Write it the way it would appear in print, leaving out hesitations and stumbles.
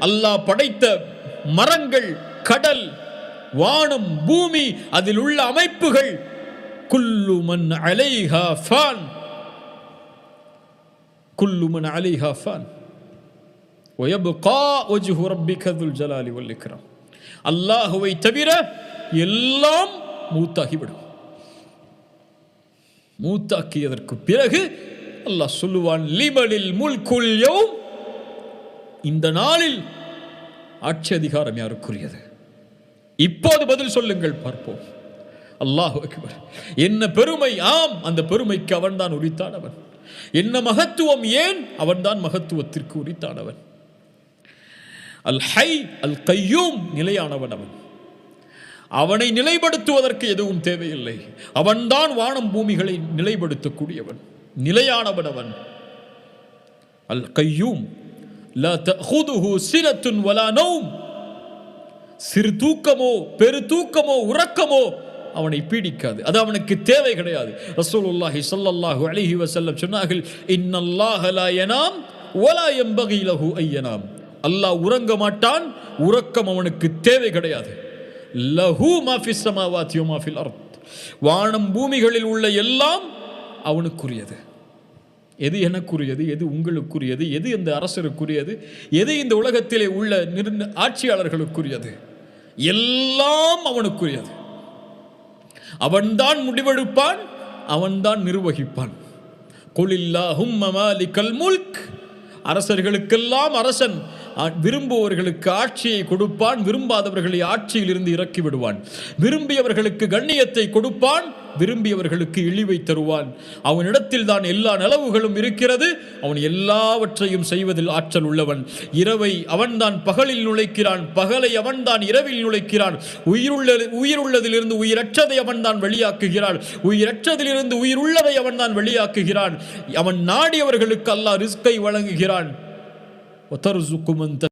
அல்லாஹ் படைத்த மரங்கள், கடல், வானம், பூமி, அதில் உள்ள அமைப்புகள், குல்லு மன் அலைஹா ஃபான், குல்லு மன் அலைஹா ஃபான் வயப்கா வஜ்ஹு ரப்பிக துல் ஜலாலி வல் இக்ராம். அல்லாஹ்வை தவிர எல்லாம் மூத்தாகிவிடும். மூத்தாக்கியதற்கு பிறகு அல்லாஹ் சொல்லுவான், லிமனில் முல்குல் யௌம், இந்த நாளில் ஆட்சி அதிகாரம் யாருக்குரியது? இப்போது பதில் சொல்லுங்கள், பார்ப்போம். அல்லாஹு அக்பர். என்ன பெருமை! ஆம், அந்த பெருமைக்கு அவன்தான் உரித்தானவன். என்ன மகத்துவம்! ஏன்? அவன்தான் மகத்துவத்திற்கு உரித்தானவன். அல் ஹை அல் கையூம், நிலையானவன் அவன். அவனை நிலைப்படுத்துவதற்கு எதுவும் தேவையில்லை. அவன்தான் வானம் பூமிகளை நிலைப்படுத்தக்கூடியவன், நிலையானவன் அவன். அல் கையூம் லா தஅഖுதுஹு சினத்துன் வலா நௌம், சிறு தூக்கமோ பெரு தூக்கமோ உறக்கமோ அவனை பீடிக்காது. அது அவனுக்கு தேவை கிடையாது. ரசூலுல்லாஹி ஸல்லல்லாஹு அலைஹி வஸல்லம் சொன்னார்கள், இன்னல்லாஹ லா யனாம் வலா யம்பகி லஹு அய்யனாம். அல்லாஹ் உறங்க மாட்டான், உறக்கம் அவனுக்கு தேவை கிடையாது. லஹு மா ஃபிஸ் ஸமாவாதி வ மா ஃபில் அர்த், வானம் பூமிகளில் உள்ள எல்லாம் அவனுக்குரியது. எது எனக்குரியது, எது உங்களுக்குரியது, எது இந்த அரசருக்குரியது, எது இந்த உலகத்திலே உள்ள ஆட்சியாளர்களுக்குரியது? எல்லாம் அவனுக்குரியது. அவன்தான் முடிவெடுப்பான், அவன்தான் நிர்வகிப்பான். குலில்லாஹும்ம மாலிகல் முல்க், அரசர்களுக்கெல்லாம் அரசன். விரும்புவர்களுக்கு ஆட்சியை கொடுப்பான், விரும்பாதவர்களை ஆட்சியில் இருந்து இறக்கி விடுவான். விரும்பியவர்களுக்கு கண்ணியத்தை கொடுப்பான், விரும்பியவர்களுக்கு இழிவை தருவான். அவனிடத்தில் தான் எல்லா நலவுகளும் இருக்கிறது. அவன் எல்லாவற்றையும் செய்வதில் ஆற்றல் உள்ளவன். இரவை அவன்தான் பகலில் நுழைக்கிறான், பகலை அவன்தான் இரவில் நுழைக்கிறான். உயிருள்ளதிலிருந்து உயிரற்றதை அவன்தான் வெளியாக்குகிறான், உயிரற்றதிலிருந்து உயிருள்ளதை அவன்தான் வெளியாக்குகிறான். அவன் நாடியவர்களுக்கு அல்லாஹ் ரிஸ்கை வழங்குகிறான். وترزق من